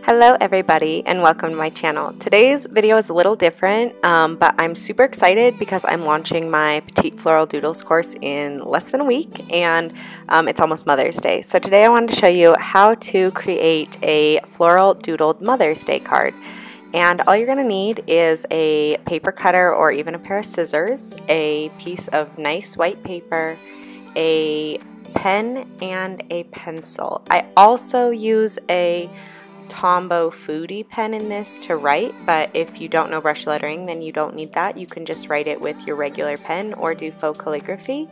Hello everybody and welcome to my channel. Today's video is a little different, but I'm super excited because I'm launching my Petite Floral Doodles course in less than a week, and it's almost Mother's Day. So today I wanted to show you how to create a floral doodled Mother's Day card. And all you're going to need is a paper cutter or even a pair of scissors, a piece of nice white paper, a pen, and a pencil. I also use a Tombow Foodie pen in this to write, but if you don't know brush lettering, then you don't need that. You can just write it with your regular pen or do faux calligraphy.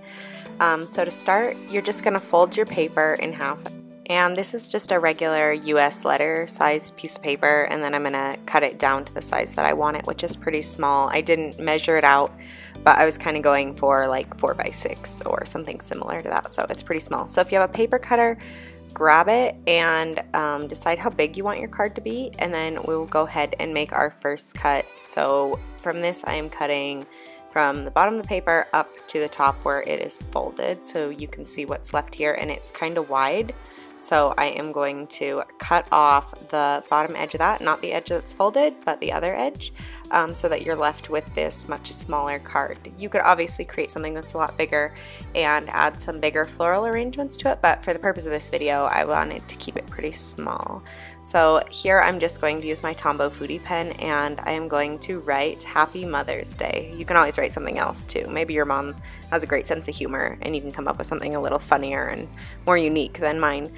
So to start, you're just going to fold your paper in half. And this is just a regular US letter sized piece of paper, and then I'm going to cut it down to the size that I want it, which is pretty small. I didn't measure it out, but I was kind of going for like 4x6 or something similar to that, so it's pretty small. So if you have a paper cutter, grab it and decide how big you want your card to be, and then we'll go ahead and make our first cut. So from this, I am cutting from the bottom of the paper up to the top where it is folded, so you can see what's left here, and it's kind of wide. So I am going to cut off the bottom edge of that, not the edge that's folded, but the other edge, so that you're left with this much smaller card. You could obviously create something that's a lot bigger and add some bigger floral arrangements to it, but for the purpose of this video, I wanted to keep it pretty small. So here I'm just going to use my Tombow Foodie pen, and I am going to write Happy Mother's Day. You can always write something else too. Maybe your mom has a great sense of humor and you can come up with something a little funnier and more unique than mine.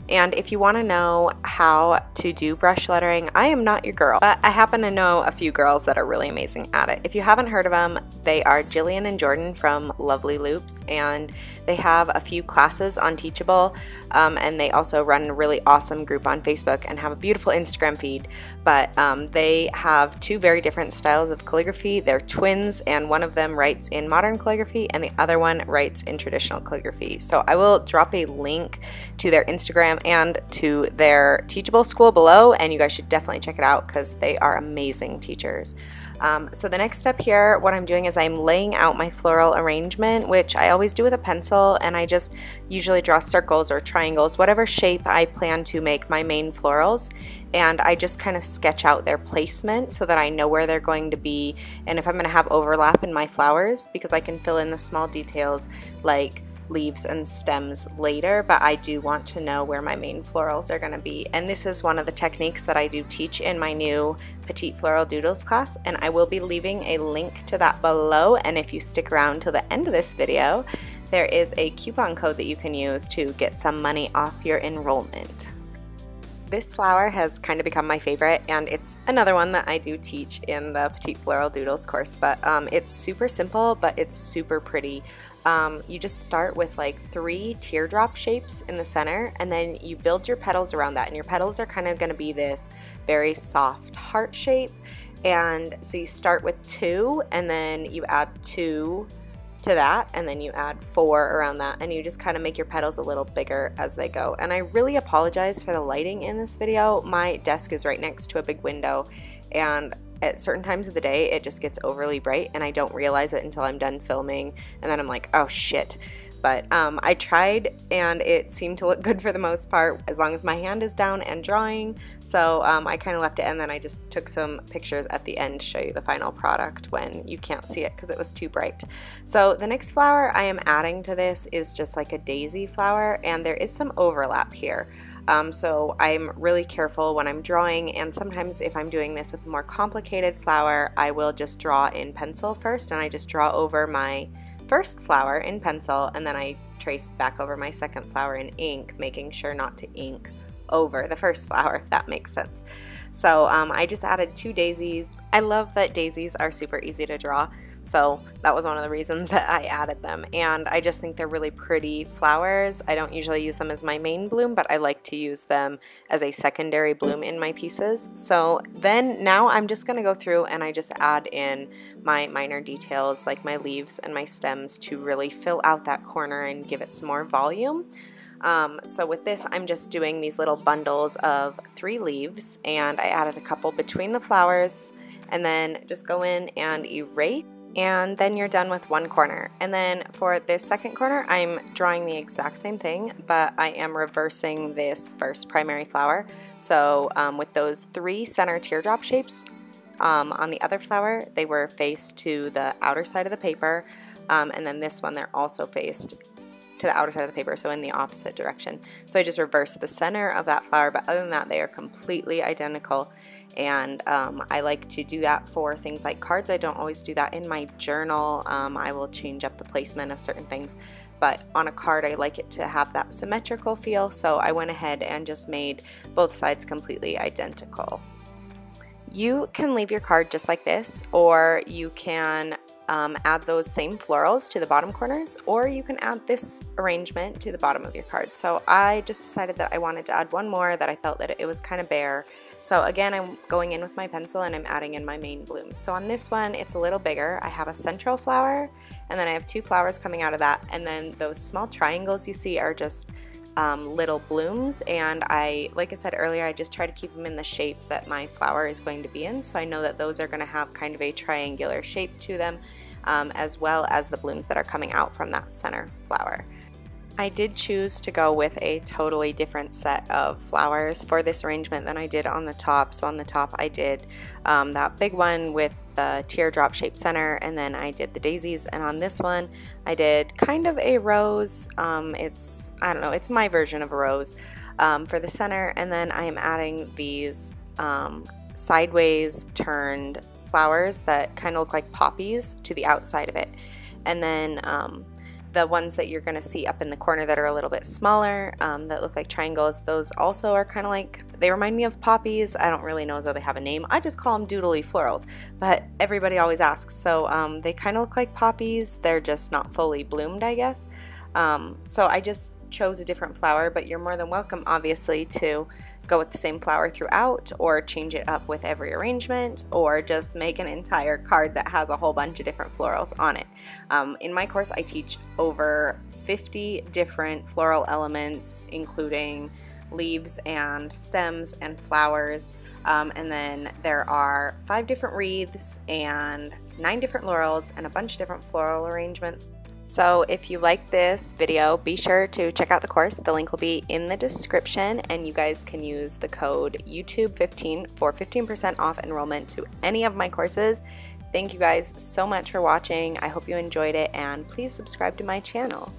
And if you want to know how to do brush lettering, I am not your girl, but I happen to know a few girls that are really amazing at it. If you haven't heard of them, they are Jillian and Jordan from Lovely Loops, and they have a few classes on Teachable, and they also run a really awesome group on Facebook and have a beautiful Instagram feed. But they have two very different styles of calligraphy. They're twins, and one of them writes in modern calligraphy and the other one writes in traditional calligraphy. So I will drop a link to their Instagram and to their Teachable school below, and you guys should definitely check it out because they are amazing teachers. So the next step here, what I'm doing is I'm laying out my floral arrangement, which I always do with a pencil, and I just usually draw circles or triangles, whatever shape I plan to make my main florals, and I just kind of sketch out their placement so that I know where they're going to be and if I'm going to have overlap in my flowers, because I can fill in the small details like leaves and stems later, but I do want to know where my main florals are going to be. And this is one of the techniques that I do teach in my new Petite Floral Doodles class, and I will be leaving a link to that below. And if you stick around till the end of this video, there is a coupon code that you can use to get some money off your enrollment. This flower has kind of become my favorite, and it's another one that I do teach in the Petite Floral Doodles course, but it's super simple, but it's super pretty. You just start with like 3 teardrop shapes in the center, and then you build your petals around that, and your petals are kind of going to be this very soft heart shape. And so you start with 2, and then you add 2 to that, and then you add 4 around that, and you just kind of make your petals a little bigger as they go. And I really apologize for the lighting in this video. My desk is right next to a big window, and at certain times of the day it just gets overly bright and I don't realize it until I'm done filming, and then I'm like, oh shit. But I tried, and it seemed to look good for the most part as long as my hand is down and drawing. So I kind of left it, and then I just took some pictures at the end to show you the final product when you can't see it because it was too bright. So the next flower I am adding to this is just like a daisy flower, and there is some overlap here. So I'm really careful when I'm drawing, and sometimes if I'm doing this with a more complicated flower, I will just draw in pencil first, and I just draw over my first flower in pencil, and then I trace back over my second flower in ink, making sure not to ink over the first flower, if that makes sense. So I just added 2 daisies. I love that daisies are super easy to draw, so that was one of the reasons that I added them, and I just think they're really pretty flowers. I don't usually use them as my main bloom, but I like to use them as a secondary bloom in my pieces. So then now I'm just going to go through and I just add in my minor details like my leaves and my stems to really fill out that corner and give it some more volume. So with this, I'm just doing these little bundles of 3 leaves, and I added a couple between the flowers, and then just go in and erase And then you're done with one corner. And then for this second corner, I'm drawing the exact same thing, but I am reversing this first primary flower. So with those 3 center teardrop shapes on the other flower, they were faced to the outer side of the paper, and then this one, they're also faced to the outer side of the paper, so in the opposite direction. So I just reversed the center of that flower, but other than that, they are completely identical. And I like to do that for things like cards. I don't always do that in my journal. I will change up the placement of certain things, but on a card I like it to have that symmetrical feel, so I went ahead and just made both sides completely identical. You can leave your card just like this, or you can add those same florals to the bottom corners, or you can add this arrangement to the bottom of your card. So I just decided that I wanted to add one more, that I felt that it was kind of bare. So again, I'm going in with my pencil and I'm adding in my main blooms. So on this one, it's a little bigger. I have a central flower, and then I have 2 flowers coming out of that, and then those small triangles you see are just little blooms, and like I said earlier, I just try to keep them in the shape that my flower is going to be in, so I know that those are going to have kind of a triangular shape to them, as well as the blooms that are coming out from that center flower. I did choose to go with a totally different set of flowers for this arrangement than I did on the top. So on the top I did that big one with the teardrop shaped center, and then I did the daisies, and on this one I did kind of a rose. I don't know, it's my version of a rose for the center, and then I am adding these sideways turned flowers that kind of look like poppies to the outside of it. And then the ones that you're going to see up in the corner that are a little bit smaller, that look like triangles, those also are kind of like, they remind me of poppies. I don't really know as though they have a name. I just call them doodly florals, but everybody always asks. So they kind of look like poppies. They're just not fully bloomed, I guess. So I just chose a different flower, but you're more than welcome, obviously, to go with the same flower throughout, or change it up with every arrangement, or just make an entire card that has a whole bunch of different florals on it. In my course, I teach over 50 different floral elements, including leaves and stems and flowers, and then there are 5 different wreaths and 9 different laurels and a bunch of different floral arrangements. So if you like this video, be sure to check out the course. The link will be in the description, and you guys can use the code YouTube15 for 15% off enrollment to any of my courses. Thank you guys so much for watching. I hope you enjoyed it, and please subscribe to my channel.